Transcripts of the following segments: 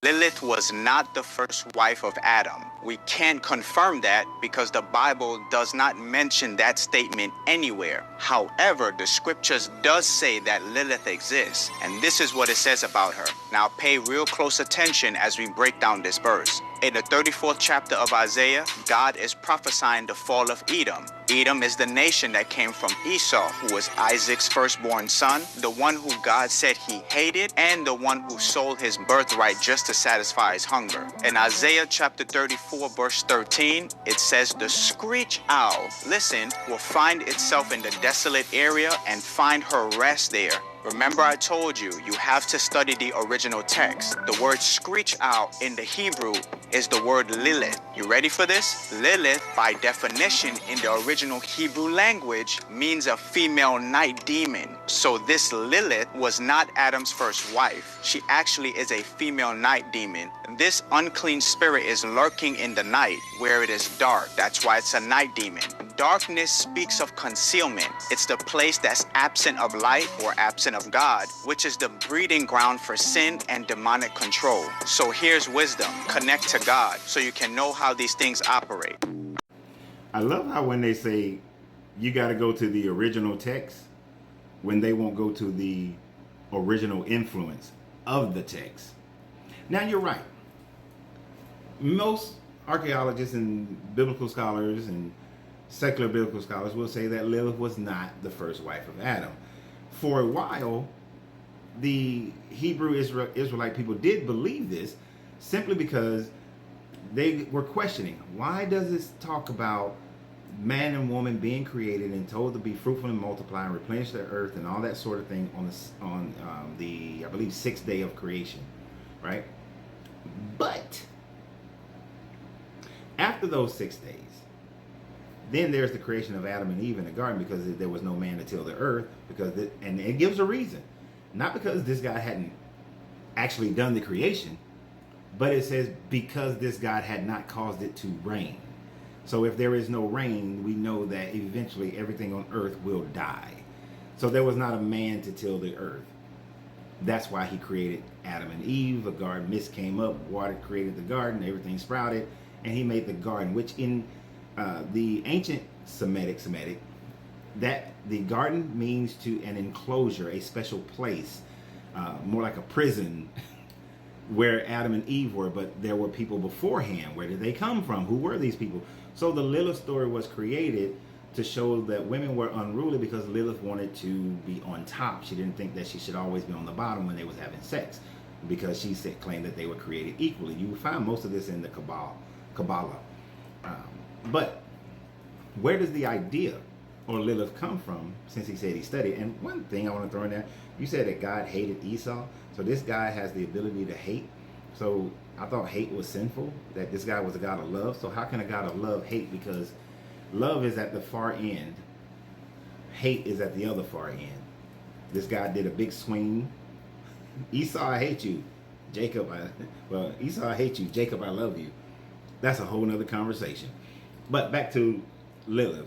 Lilith was not the first wife of Adam. We can't confirm that because the Bible does not mention that statement anywhere. However, the scriptures does say that Lilith exists, and this is what it says about her. Now pay real close attention as we break down this verse. In the 34th chapter of Isaiah, God is prophesying the fall of Edom. Edom is the nation that came from Esau, who was Isaac's firstborn son, the one who God said he hated, and the one who sold his birthright just to satisfy his hunger. In Isaiah chapter 34, verse 13, it says, the screech owl, listen, will find itself in the desolate area and find her rest there. Remember I told you, you have to study the original text. The word screech owl in the Hebrew is the word Lilith. You ready for this? Lilith, by definition in the original Hebrew language, means a female night demon. So this Lilith was not Adam's first wife. She actually is a female night demon. This unclean spirit is lurking in the night where it is dark. That's why it's a night demon. Darkness speaks of concealment. It's the place that's absent of light or absent of God, which is the breeding ground for sin and demonic control. So here's wisdom. Connect to God so you can know how these things operate. I love how when they say you got to go to the original text, when they won't go to the original influence of the text. Now you're right. Most archaeologists and biblical scholars and secular biblical scholars will say that Lilith was not the first wife of Adam. For a while, the Hebrew Israelite people did believe this simply because they were questioning, why does this talk about man and woman being created and told to be fruitful and multiply and replenish the earth and all that sort of thing on the I believe 6th day of creation, right? But after those 6 days, then there's the creation of Adam and Eve in the garden because there was no man to till the earth. And it gives a reason, not because this God hadn't actually done the creation, but it says because this God had not caused it to rain. So if there is no rain, we know that eventually everything on earth will die. So there was not a man to till the earth. That's why he created Adam and Eve. A garden, mist came up, water created the garden, everything sprouted, and he made the garden, which in the ancient Semitic, that the garden means to an enclosure, a special place, more like a prison where Adam and Eve were, but there were people beforehand. Where did they come from? Who were these people? So the Lilith story was created to show that women were unruly because Lilith wanted to be on top. She didn't think that she should always be on the bottom when they was having sex, because she claimed that they were created equally. You will find most of this in the Kabbalah. But where does the idea or Lilith come from, since he said he studied? And one thing I want to throw in there, you said that God hated Esau. So this guy has the ability to hate. So I thought hate was sinful, that this guy was a God of love. So how can a God of love hate? Because love is at the far end. Hate is at the other far end. This guy did a big swing. Esau, I hate you. Esau, I hate you. Jacob, I love you. That's a whole nother conversation. But back to Lilith.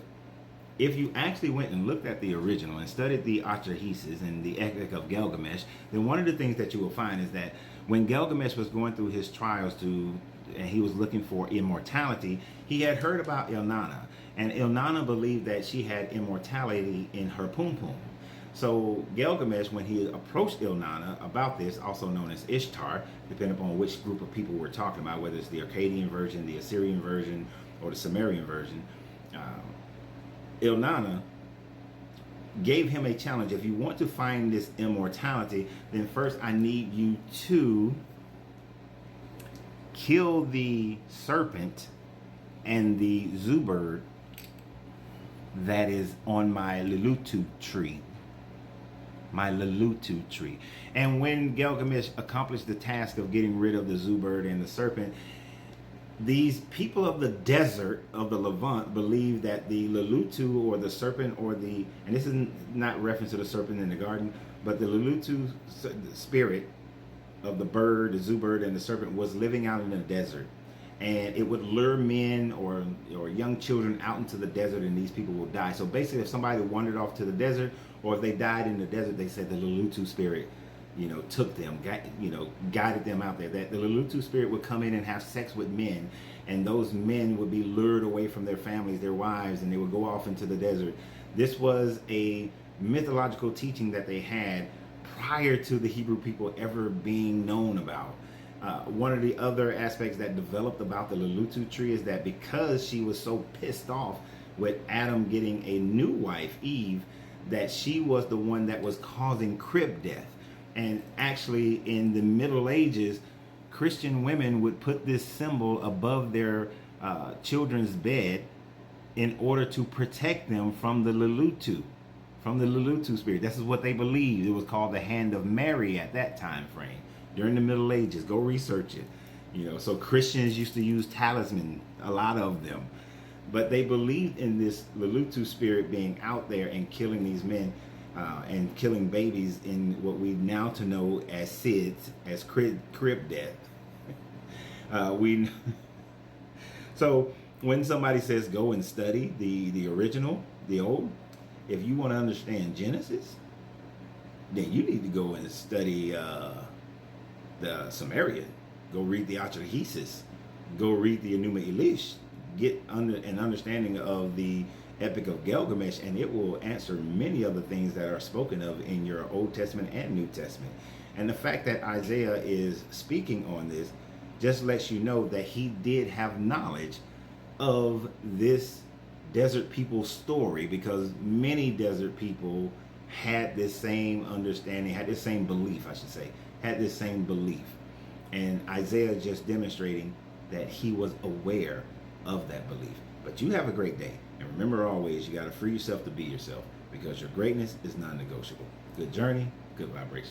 If you actually went and looked at the original and studied the Atrahasis and the Epic of Gilgamesh, then one of the things that you will find is that when Gilgamesh was going through his trials and he was looking for immortality, he had heard about Ilnana. And Ilnana believed that she had immortality in her pum pum. So Gilgamesh, when he approached Ilnana about this, also known as Ishtar, depending upon which group of people we're talking about, whether it's the Akkadian version, the Assyrian version, or the Sumerian version, Ilnana gave him a challenge. If you want to find this immortality, then first I need you to kill the serpent and the zubird that is on my Lilith tree. And when Gilgamesh accomplished the task of getting rid of the zubird and the serpent, these people of the desert of the Levant believe that the Lulutu, or the serpent, and this is not reference to the serpent in the garden, but the Lulutu spirit of the bird, the zubird, and the serpent was living out in the desert. And it would lure men or young children out into the desert, and these people will die. So basically, if somebody wandered off to the desert, or if they died in the desert, they said the Lulutu spirit took them, guided them out there. That the Lilith spirit would come in and have sex with men, and those men would be lured away from their families, their wives, and they would go off into the desert. This was a mythological teaching that they had prior to the Hebrew people ever being known about. One of the other aspects that developed about the Lilith tree is that because she was so pissed off with Adam getting a new wife, Eve, that she was the one that was causing crib death. And actually, in the Middle Ages, Christian women would put this symbol above their children's bed in order to protect them from the Lilith, spirit. This is what they believed. It was called the hand of Mary at that time frame during the Middle Ages. Go research it. So Christians used to use talisman, a lot of them, but they believed in this Lilith spirit being out there and killing these men. And killing babies in what we now to know as SIDS, as crib death. So when somebody says go and study the original, the old, if you want to understand Genesis, then you need to go and study the Sumerian. Go read the Atrahasis. Go read the Enuma Elish. Get an understanding of the Epic of Gilgamesh, and it will answer many of the things that are spoken of in your Old Testament and New Testament. And the fact that Isaiah is speaking on this just lets you know that he did have knowledge of this desert people story, because many desert people had this same understanding, had this same belief, had this same belief. And Isaiah is just demonstrating that he was aware of that belief. But you have a great day. And remember always, you got to free yourself to be yourself, because your greatness is non-negotiable. Good journey, good vibration.